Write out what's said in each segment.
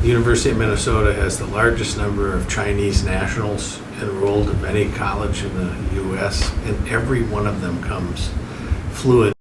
The University of Minnesota has the largest number of Chinese nationals enrolled of any college in the U.S., and every one of them comes fluent.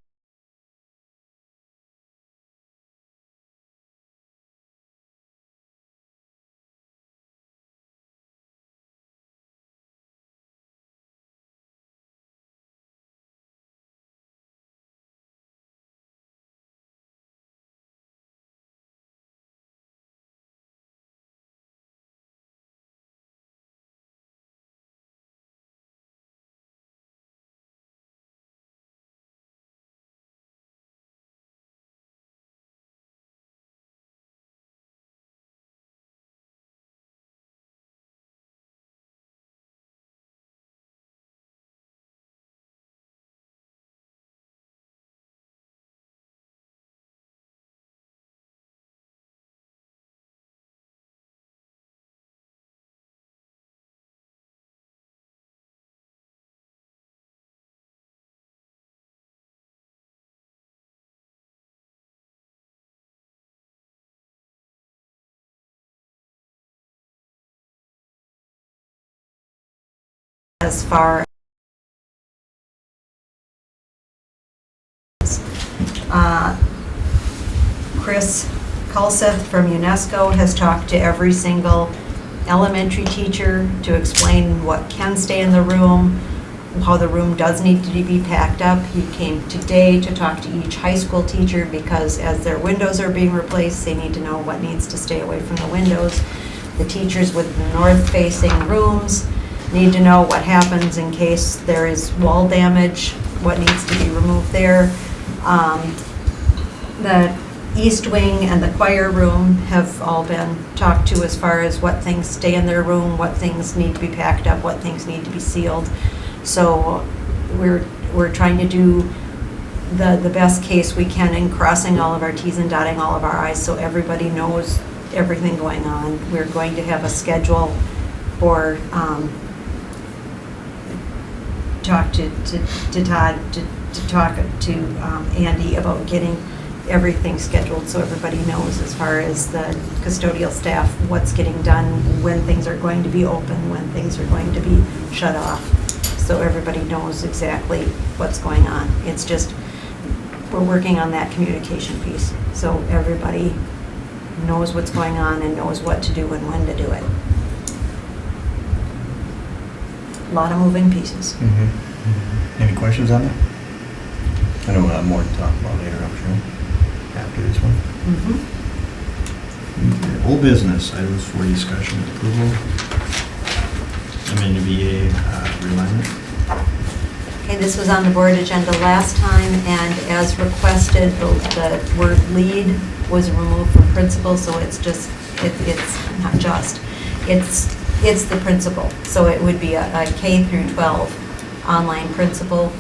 As far as Chris Kulseth from UNESCO has talked to every single elementary teacher to explain what can stay in the room, how the room does need to be packed up. He came today to talk to each high school teacher because as their windows are being replaced, they need to know what needs to stay away from the windows. The teachers with north-facing rooms need to know what happens in case there is wall damage, what needs to be removed there. The East Wing and the choir room have all been talked to as far as what things stay in their room, what things need to be packed up, what things need to be sealed. So we're trying to do the best case we can in crossing all of our T's and dotting all of our I's so everybody knows everything going on. We're going to have a schedule for talk to Todd, to talk to Andy about getting everything scheduled so everybody knows as far as the custodial staff, what's getting done, when things are going to be open, when things are going to be shut off. So everybody knows exactly what's going on. It's just, we're working on that communication piece. So everybody knows what's going on and knows what to do and when to do it. A lot of moving pieces. Any questions on that? I know we'll have more to talk about later, I'm sure, after this one. Old business, items for discussion and approval. MNVA realignment. Okay, this was on the board agenda last time, and as requested, the word lead was removed from principal, so it's just, it's not just, it's the principal. So it would be a K through 12 online principal.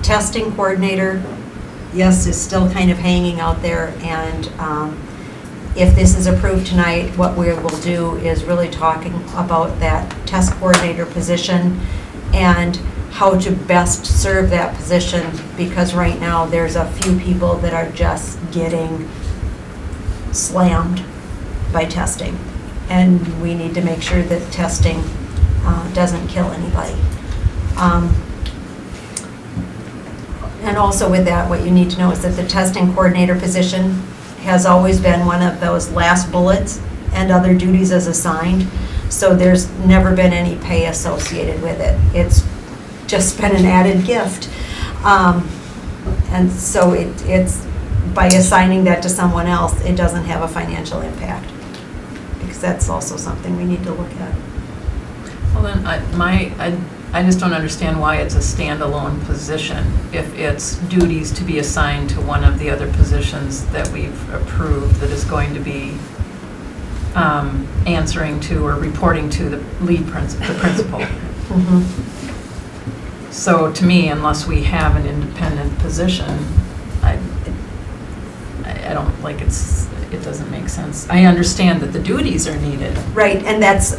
Testing coordinator, yes, is still kind of hanging out there, and if this is approved tonight, what we will do is really talking about that test coordinator position and how to best serve that position, because right now there's a few people that are just getting slammed by testing, and we need to make sure that testing doesn't kill anybody. And also with that, what you need to know is that the testing coordinator position has always been one of those last bullets and other duties as assigned. So there's never been any pay associated with it. It's just been an added gift. And so it's by assigning that to someone else, it doesn't have a financial impact, because that's also something we need to look at. Well, then, I just don't understand why it's a standalone position if it's duties to be assigned to one of the other positions that we've approved that is going to be answering to or reporting to the lead principal, the principal. So to me, unless we have an independent position, I don't like it doesn't make sense. I understand that the duties are needed. Right, and that's,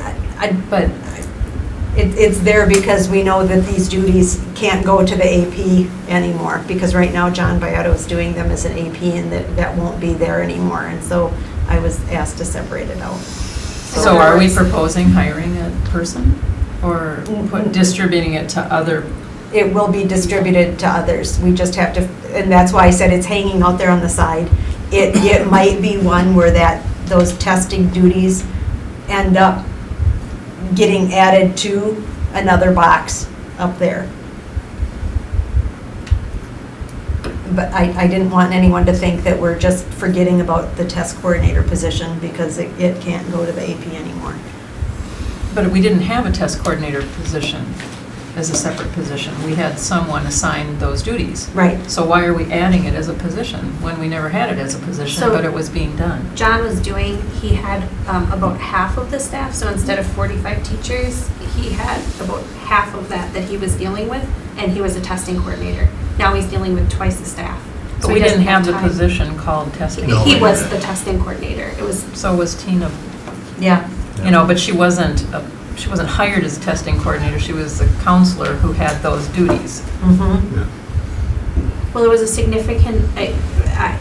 It's there because we know that these duties can't go to the AP anymore, because right now John Biotto is doing them as an AP, and that won't be there anymore, and so I was asked to separate it out. So are we proposing hiring a person or distributing it to other? It will be distributed to others. We just have to, and that's why I said it's hanging out there on the side. It might be one where those testing duties end up getting added to another box up there. But I didn't want anyone to think that we're just forgetting about the test coordinator position, because it can't go to the AP anymore. But we didn't have a test coordinator position as a separate position. We had someone assign those duties. Right. So why are we adding it as a position when we never had it as a position, So- but it was being done? John was doing, he had about half of the staff, so instead of 45 teachers, he had about half of that he was dealing with, and he was a testing coordinator. Now he's dealing with twice the staff. But So we he doesn't didn't have the time. position called testing. No, He we was didn't. the testing coordinator. It was, So was Tina, Yeah. but she wasn't hired as a testing coordinator. She was the counselor who had those duties. Mm-hmm. Yeah. well, it was a significant,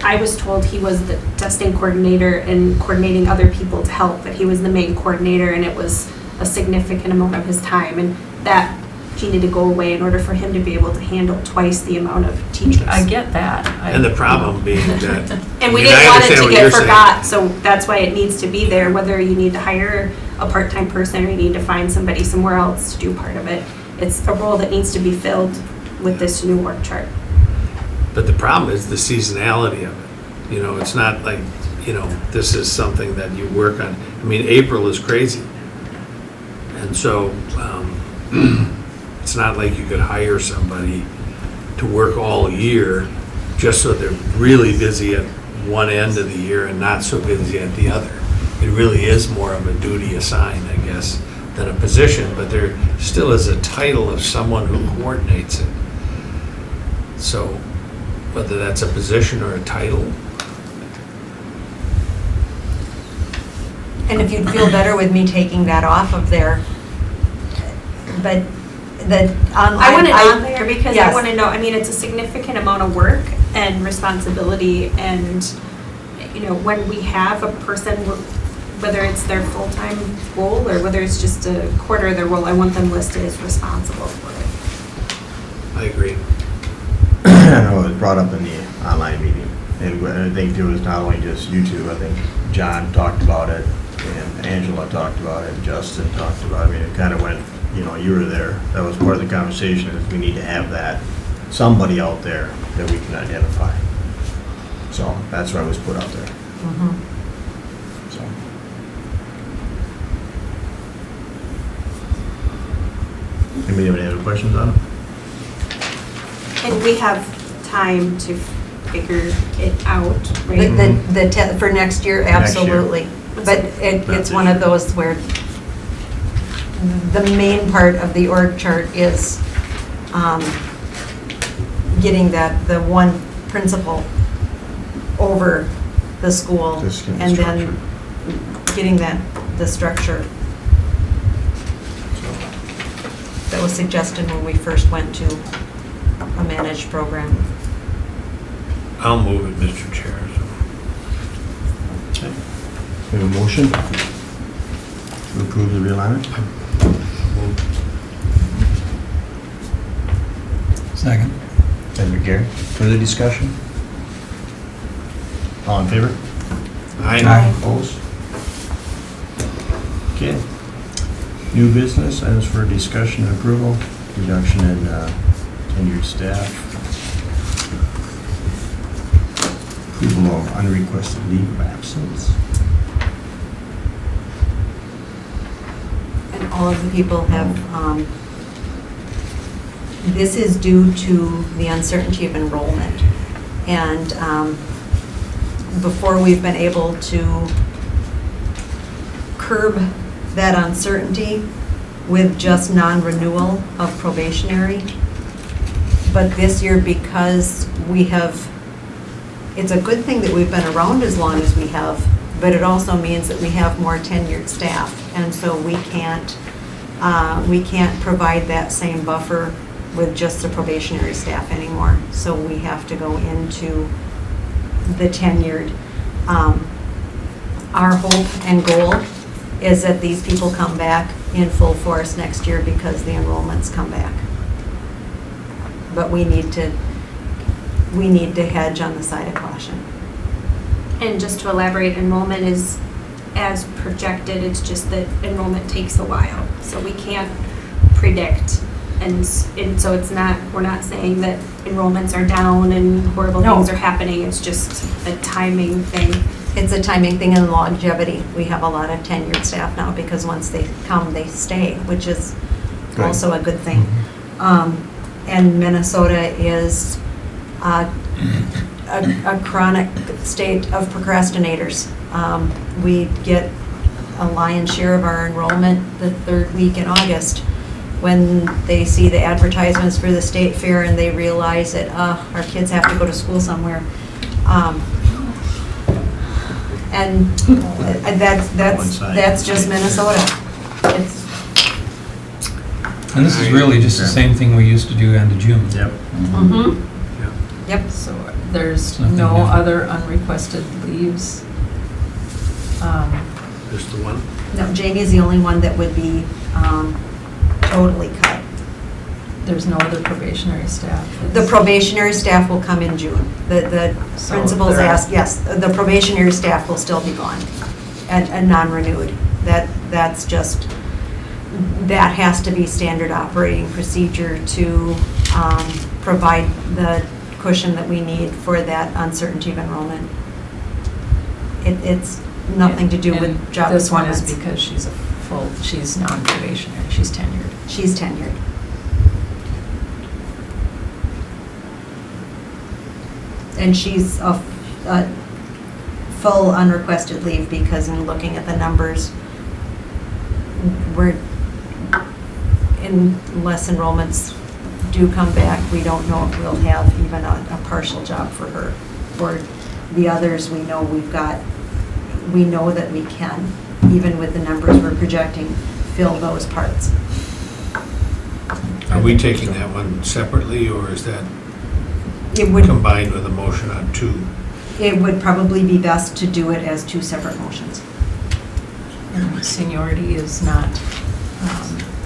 I was told he was the testing coordinator and coordinating other people to help, that he was the main coordinator, and it was a significant amount of his time, and that needed to go away in order for him to be able to handle twice the amount of teachers. I get that. And the problem being that. And we I mean, didn't I want it understand to what get you're saying. forgot, so that's why it needs to be there, whether you need to hire a part-time person or you need to find somebody somewhere else to do part of it. It's a role that needs to be filled with this new work chart. But the problem is the seasonality of it. It's not like, this is something that you work on. I mean, April is crazy. And so, it's not like you could hire somebody to work all year just so they're really busy at one end of the year and not so busy at the other. It really is more of a duty assigned, I guess, than a position, but there still is a title of someone who coordinates it. So whether that's a position or a title, And if you'd feel better with me taking that off of there, but I want it on there because I yes. want to know, I mean, it's a significant amount of work and responsibility, and, when we have a person, whether it's their full-time role or whether it's just a quarter of their role, I want them listed as responsible for it. I agree. I know it was brought up in the online meeting, and I think it was not only just you two, I think John talked about it, and Angela talked about it, Justin talked about it. I mean, it kind of went, you were there. That was part of the conversation, is we need to have that, somebody out there that we can identify. So that's why it was put out there, Mhm. so. Anybody have any other questions on it? And we have time to figure it out, The, right? for next year, Next year. absolutely. But it's Not one this of those where the main part of the org chart is getting the one principal over the school. Just get the And then structure. getting the structure So, that was suggested when we first went to a managed program. I'll move it, Mr. Chair. okay. We have a motion to approve the realignment? Second. Thank you, Gary. Further discussion? All in favor? Aye. Opposed? Okay. New business, items for discussion and approval, reduction in tenured staff. Approval of unrequested leave of absence. And all of the people have, this is due to the uncertainty of enrollment. And before we've been able to curb that uncertainty with just non-renewal of probationary. But this year, because we have, it's a good thing that we've been around as long as we have, but it also means that we have more tenured staff. And so we can't We can't provide that same buffer with just the probationary staff anymore. So we have to go into the tenured. Our hope and goal is that these people come back in full force next year because the enrollments come back. But we need to hedge on the side of caution. And just to elaborate, enrollment is as projected, it's just that enrollment takes a while. So we can't predict, and so it's not, we're not saying that enrollments are down and horrible No. things are happening, it's just a timing thing. It's a timing thing and longevity. We have a lot of tenured staff now because once they come, they stay, which is Good. also a good thing. And Minnesota is a chronic state of procrastinators. We get a lion's share of our enrollment the third week in August when they see the advertisements for the state fair and they realize that our kids have to go to school somewhere. And that's just Minnesota. It's, And this is really just the same thing we used to do end of June. Yep. yep. So there's Nothing no new. other unrequested leaves? Just the one? No, Jamie's the only one that would be totally cut. There's no other probationary staff? The probationary staff will come in June. The So principals there are- asked, yes, the probationary staff will still be gone and non-renewed. That's just, that has to be standard operating procedure to provide the cushion that we need for that uncertainty of enrollment. It's nothing to do And with job this one is performance. because she's non-probationary, she's tenured. She's tenured. And she's a full unrequested leave because in looking at the numbers, unless enrollments do come back, we don't know if we'll have even a partial job for her. For the others, we know that we can, even with the numbers we're projecting, fill those parts. Are we taking that one separately, or is that It would, combined with a motion on two? it would probably be best to do it as two separate motions. Seniority is not,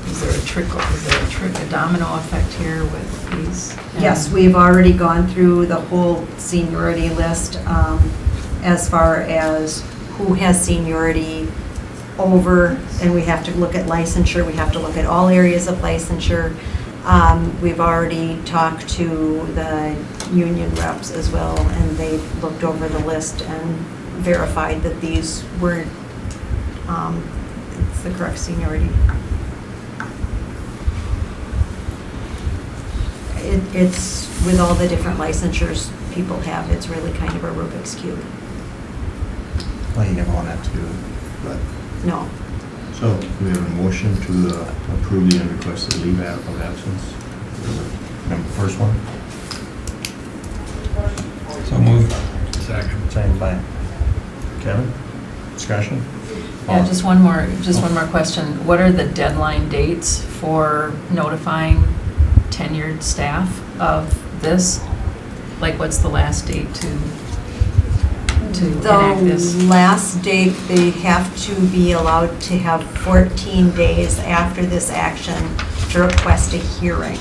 is there a domino effect here with these? Yes, we've already gone through the whole seniority list as far as who has seniority over, and we have to look at licensure, we have to look at all areas of licensure. We've already talked to the union reps as well, and they looked over the list and verified that these were, it's the correct seniority. It's, with all the different licensures people have, it's really kind of a Rubik's Cube. Well, you never want to, but, No. so we have a motion to approve the unrequested leave of absence. First one, So moved. Second. second by Kevin. Discussion? Yeah, just one more question. What are the deadline dates for notifying tenured staff of this? Like, what's the last date to enact this? The last date, they have to be allowed to have 14 days after this action to request a hearing.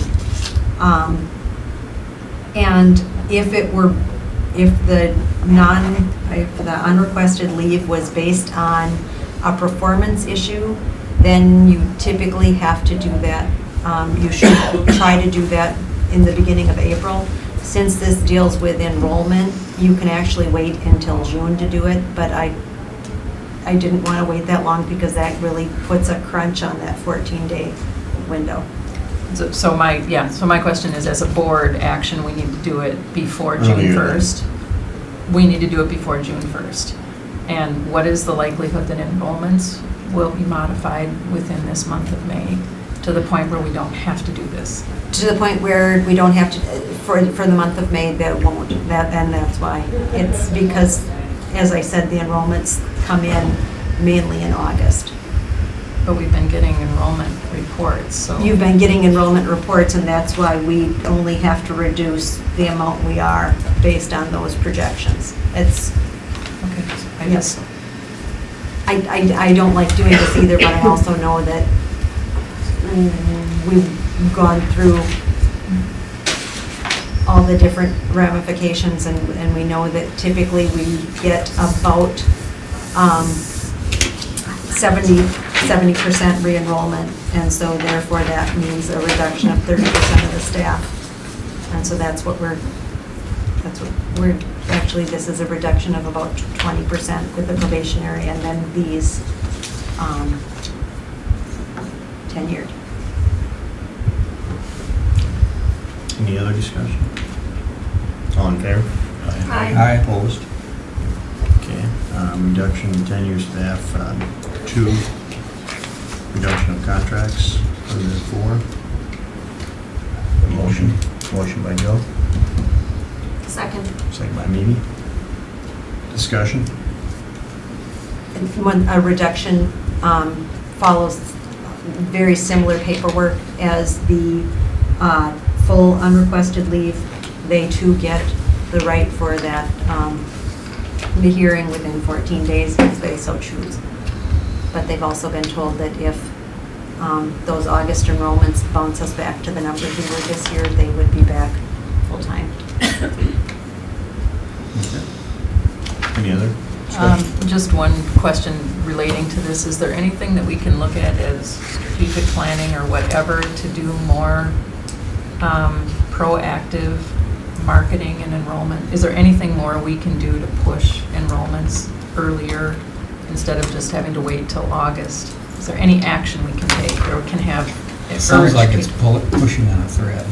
And if the unrequested leave was based on a performance issue, then you typically have to do that. You should try to do that in the beginning of April. Since this deals with enrollment, you can actually wait until June to do it, but I didn't want to wait that long because that really puts a crunch on that 14-day window. So my question is, as a board action, we need to do it before June Earlier than- 1st. We need to do it before June 1st. And what is the likelihood that enrollments will be modified within this month of May to the point where we don't have to do this? To the point where we don't have to, for the month of May, that won't, and that's why. It's because, as I said, the enrollments come in mainly in August. But we've been getting enrollment reports, so. You've been getting enrollment reports, and that's why we only have to reduce the amount we are based on those projections. It's, Okay, I yes. guess, I don't like doing this either, but I also know that we've gone through all the different ramifications, and we know that typically we get about 70% re-enrollment, and so therefore that means a reduction of 30% of the staff. And so that's what we're, actually, this is a reduction of about 20% with the probationary, and then these tenured. Any other discussion? All in favor? Aye. Opposed? Okay, reduction in tenure staff, 2, reduction of contracts, under 4. Motion by Joe, Second. second by Mimi. Discussion? When a reduction follows very similar paperwork as the full unrequested leave, they too get the right for that, the hearing within 14 days if they so choose. But they've also been told that if those August enrollments bounce us back to the numbers we were this year, they would be back full-time. Any other discussion? Just one question relating to this. Is there anything that we can look at as strategic planning or whatever to do more proactive marketing and enrollment? Is there anything more we can do to push enrollments earlier instead of just having to wait till August? Is there any action we can take or can have? It sounds urge like it's people? pushing on a thread.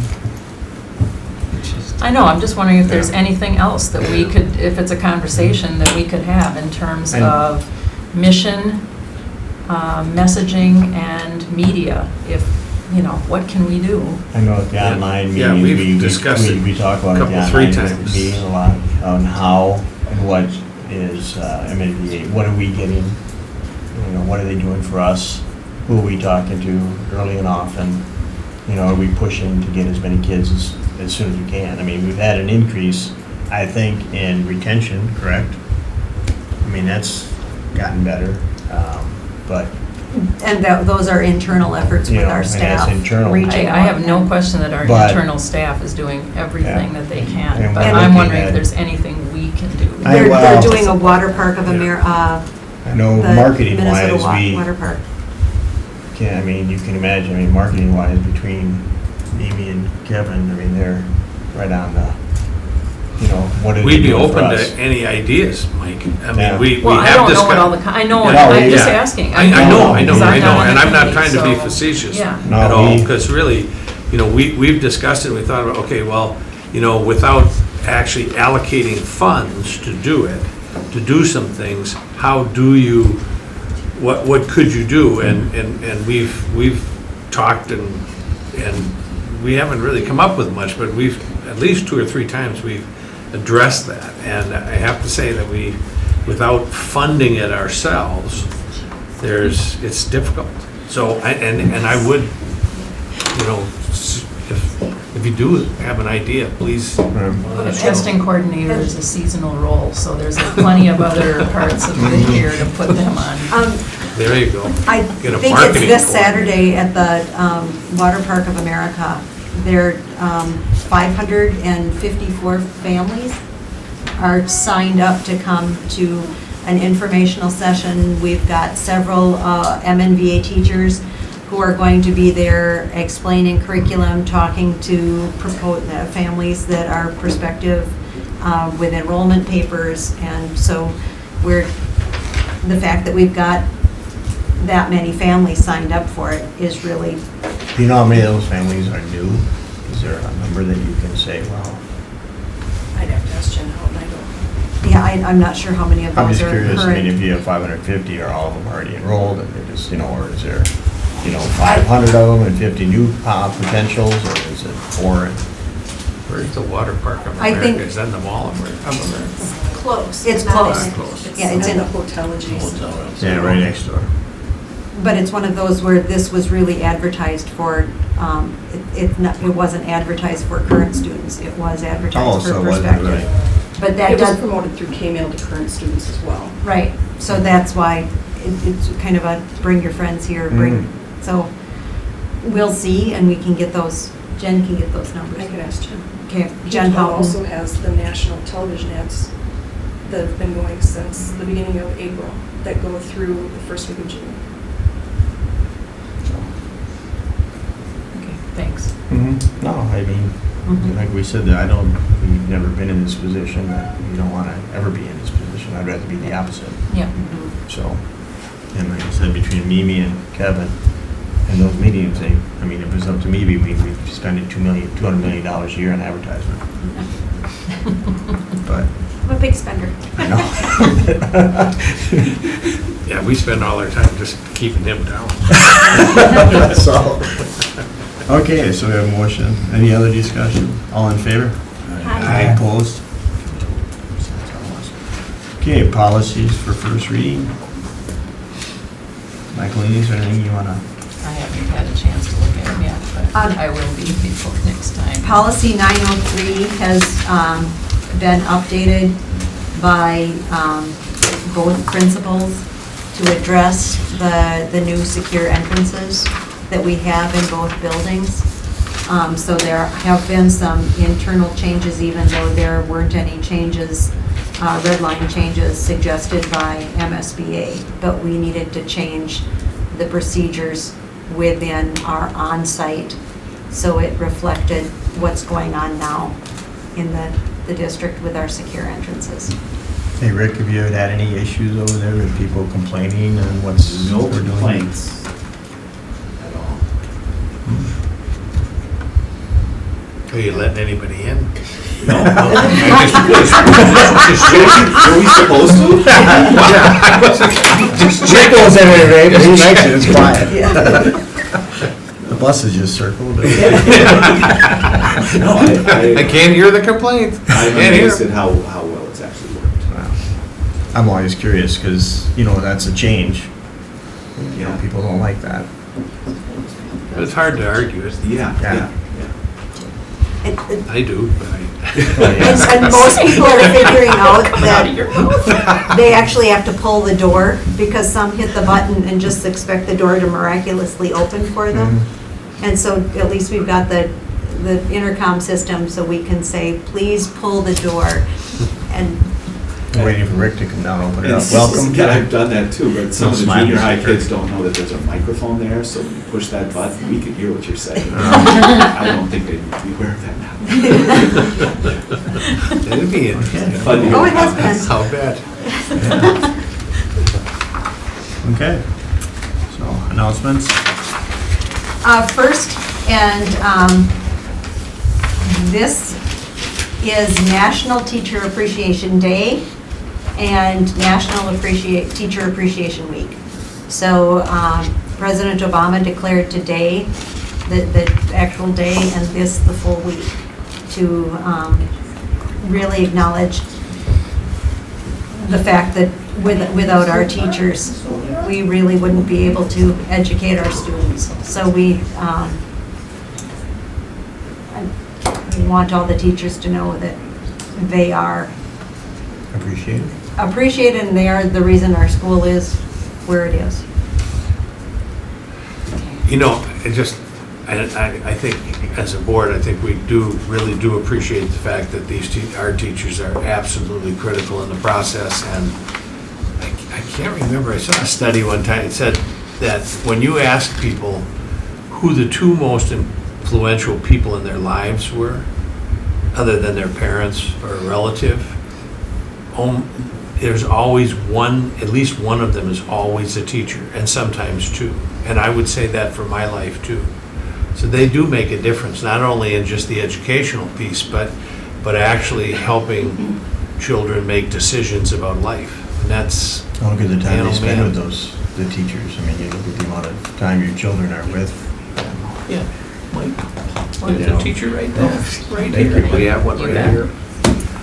It's just- I know, I'm just wondering if there's Yeah. anything else that we could, if it's a conversation that we could have in terms And- of mission, messaging, and media. If, what can we do? I know at the online Yeah, meetings, we've discussed it we talk about a it at the couple, 3 online times. meetings a lot on how and what is MNVA, what are we getting, what are they doing for us? Who are we talking to early and often? Are we pushing to get as many kids as soon as we can? I mean, we've had an increase, I think, in retention, correct? I mean, that's gotten better, but And those are internal efforts with our and that's staff. internal. reaching I have out no and- question that our But- internal staff is doing everything Yeah. that they And can, but we're I'm looking wondering if at- there's anything we can do. They're well- doing a water park of America, I know the marketing Minnesota wise, Water Park. you can imagine, marketing wise, between Mimi and Kevin, they're right on the, what are they We'd be doing for open us? to any ideas, Mike. I Yeah. mean, we Well, I have don't know what all the, discussed. I know, No, I'm just yeah. asking. I know, Because and I'm I'm not committee, trying to be so- facetious Yeah. No, at all, we- because really, we've discussed it, we thought about, okay, well, without actually allocating funds to do it, to do some things, how do you, what could you do? And we've talked and we haven't really come up with much, but we've, at least 2 or 3 times, we've addressed that. And I have to say that without funding it ourselves, it's difficult. So, I would, if you do have an idea, please. A let us know. testing coordinator is a seasonal role, so there's plenty of other parts of the year to put them on. There you go. I Get a think it's marketing this coordinator. Saturday at the Water Park of America. There, 554 families are signed up to come to an informational session. We've got several MNVA teachers who are going to be there explaining curriculum, talking to families that are prospective with enrollment papers. And so the fact that we've got that many families signed up for it is really, Do you know how many of those families are new? Is there a number that you can say, well, I'd have to ask Jen Houghton, I don't. yeah, I'm not sure how many of I'm those just are curious, current. if you have 550, are all of them already enrolled, and they're just, or is there, 500 of them and 50 new potentials, or is it 4? Where's the water park of I think- America? Is that in the mall of America? Close. It's not close. bad. Close. Yeah, it's in the Hoteligy. Yeah, right next door. But it's one of those where this was really advertised for, it wasn't advertised for current students, it was Oh, advertised so for it wasn't prospective. really. But that It was does, promoted through K-mail to current students as well. right, so that's why it's kind of a bring your friends here, bring, so we'll see, and we can get those, Jen can get those numbers. I could ask Jen. Okay, Jen K-12 also Houghton. has the national television ads that have been going since the beginning of April that go through the first week of June. Okay, thanks. No, I mean, Mhm. like we said, we've never been in this position, that we don't want to ever be in this position. I'd rather be the opposite. Yeah. Mhm. So, and like I said, between Mimi and Kevin and those meetings, I mean, if it was up to me, we'd be spending $200 million a year on advertisement. But, I'm a big spender. I know. Yeah, we spend all our time just keeping him down. So, okay, so we have a motion. Any other discussion? All in favor? Aye. Opposed? Okay, policies for first reading. Michaeline, is there anything you want to? I haven't had a chance to look at them yet, but I will be before next time. Policy 903 has been updated by both principals to address the new secure entrances that we have in both buildings. So there have been some internal changes, even though there weren't any changes, red line changes suggested by MSBA. But we needed to change the procedures within our on-site so it reflected what's going on now in the district with our secure entrances. Hey, Rick, have you had any issues over there with people complaining and what's No we're doing? complaints at all. Are you letting anybody in? No. Were we supposed to? Rick goes in there, but he likes it, it's quiet. The buses just circled. No, I can't hear the complaints. I I'm can't hear amazed at 'em. how well it's actually worked. I'm always curious, because, that's a change. Yeah. People don't like that. But it's hard to argue it. Yeah, Yeah. yeah. I do, but And most people are figuring out that they actually have to pull the door because some hit the button and just expect the door to miraculously open for them. And so at least we've got the intercom system so we can say, please pull the door. And I'm waiting for Rick to come down and open it up. It's- Welcome. Yeah, I've done that too, but some No of the smiley junior high sticker. kids don't know that there's a microphone there, so when you push that button, we can hear what you're saying. I don't think they'd be aware of that now. it'd be interesting. Fun to hear Oh, the it has comments. I'll bet. Okay. So, announcements? first, and this is National Teacher Appreciation Day and National Teacher Appreciation Week. So President Obama declared today, the actual day, and this the full week, to really acknowledge the fact that without our teachers, we really wouldn't be able to educate our students. So we want all the teachers to know that they are Appreciate it. appreciated, and they are the reason our school is where it is. I think as a board, I think we really do appreciate the fact that our teachers are absolutely critical in the process. And I can't remember, I saw a study one time, it said that when you ask people who the two most influential people in their lives were, other than their parents or a relative, there's always one, at least one of them is always a teacher, and sometimes two. And I would say that for my life too. So they do make a difference, not only in just the educational piece, but actually helping children make decisions about life. And that's, Look at the time they spend Man. with the teachers. I mean, you look at the amount of time your children are with. yeah, Mike, You there's know. a teacher right there, right They here. could- We have one You right bet. here.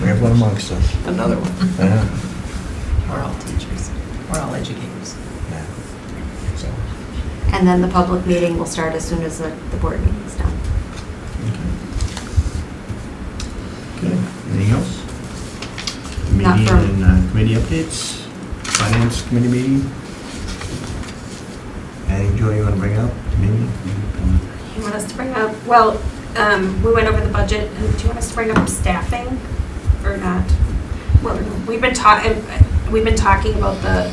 We have one amongst us. Another one. Yeah. We're all teachers. We're all educators. Yeah. So, And then the public meeting will start as soon as the board meeting is done. Okay, anything else? Not Meeting from- and committee updates? Finance committee meeting? Anything, Joy, you want to bring up? Maybe? You want us to bring up, well, we went over the budget, and do you want us to bring up staffing or not? Well, we've been talking about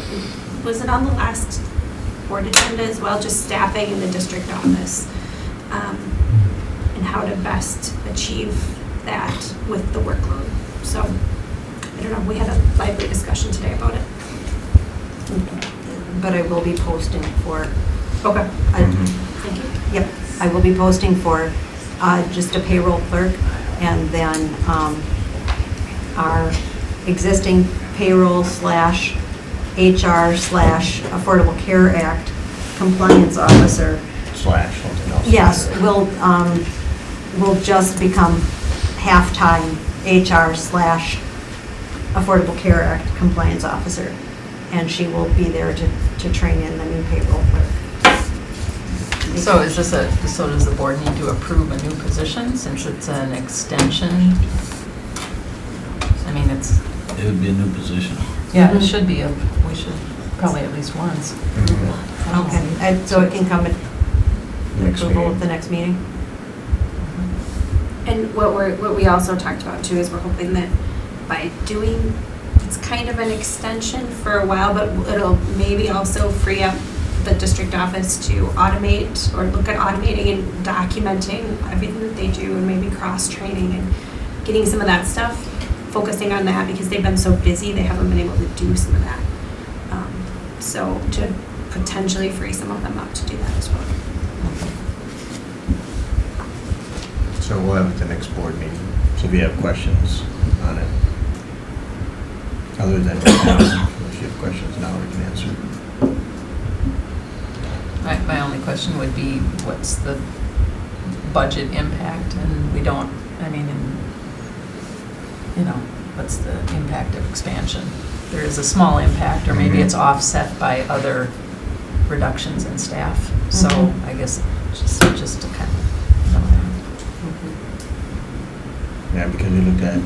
was it on the last board agenda as well, just staffing in the district office? And how to best achieve that with the workload. So, I don't know, we had a lively discussion today about it. But I will be posting for, Okay. Thank you. yep, I will be posting for just a payroll clerk, and then our existing payroll / HR / Affordable Care Act compliance officer. / something else. Yes, will just become half-time HR / Affordable Care Act compliance officer. And she will be there to train in the new payroll clerk. So is this so does the board need to approve a new position since it's an extension? I mean, it's, It would be a new position. yeah, it should be, we should probably at least once. Okay, so it can come at Next approval meeting. at the next meeting? And what we also talked about too is we're hoping that by doing, it's kind of an extension for a while, but it'll maybe also free up the district office to automate or look at automating and documenting everything that they do and maybe cross-training and getting some of that stuff, focusing on that because they've been so busy, they haven't been able to do some of that. So to potentially free some of them up to do that as well. So we'll have it the next board meeting. So if you have questions on it, other than right now, if you have questions now, we can answer. My only question would be, what's the budget impact? And we don't, I mean, what's the impact of expansion? There is a small impact, or maybe it's offset by other reductions in staff. So Mhm. I guess just to kind of know that. Yeah, because we looked at,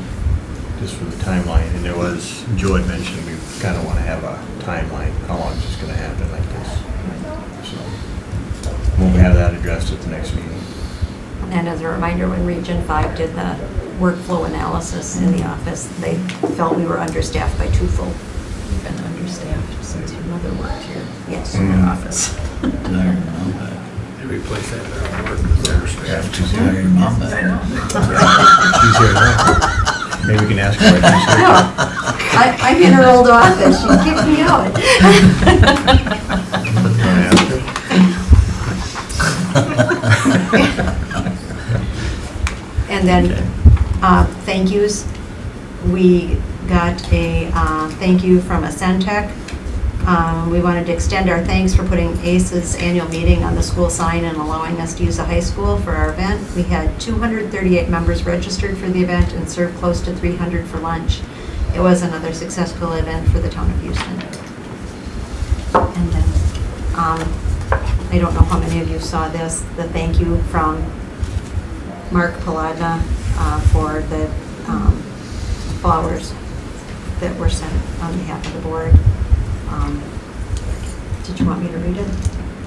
just for the timeline, and there was, Joe had mentioned, we kind of want to have a timeline, how long is this going to happen like this? So, we'll have that addressed at the next meeting. And as a reminder, when Region 5 did the workflow analysis in the office, they felt we were understaffed by twofold. We've been understaffed since your mother worked here Yes. in your office. They replace that at work with their staff. She's Hire your mom back. She's here now. Maybe we can ask her what she's here. No, I'm in her old office, she kicked me out. You wanna ask her? And then, thank yous. We got a thank you from Ascentech. We wanted to extend our thanks for putting ACE's annual meeting on the school sign and allowing us to use the high school for our event. We had 238 members registered for the event and served close to 300 for lunch. It was another successful event for the town of Houston. And then, I don't know how many of you saw this, the thank you from Mark Paladna for the flowers that were sent on behalf of the board. Did you want me to read it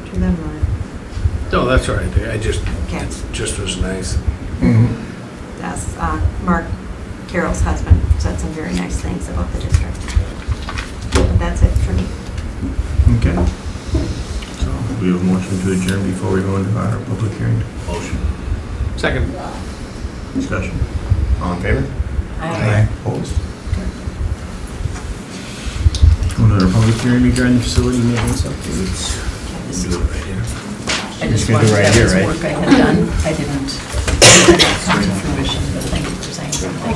to them, or? No, that's all right. I just, Okay. it just was nice. Yes, Mark Carroll's husband said some very nice things about the district. But that's it for me. Okay. So, we have a motion to adjourn before we go into our public hearing. Motion. Second. Discussion. All in favor? I- Opposed? Go to our public hearing regarding the facility maintenance updates. Do it right here. I just You're gonna wanted do right that here, was right? work I had done. I didn't come to fruition, but thank you for saying something.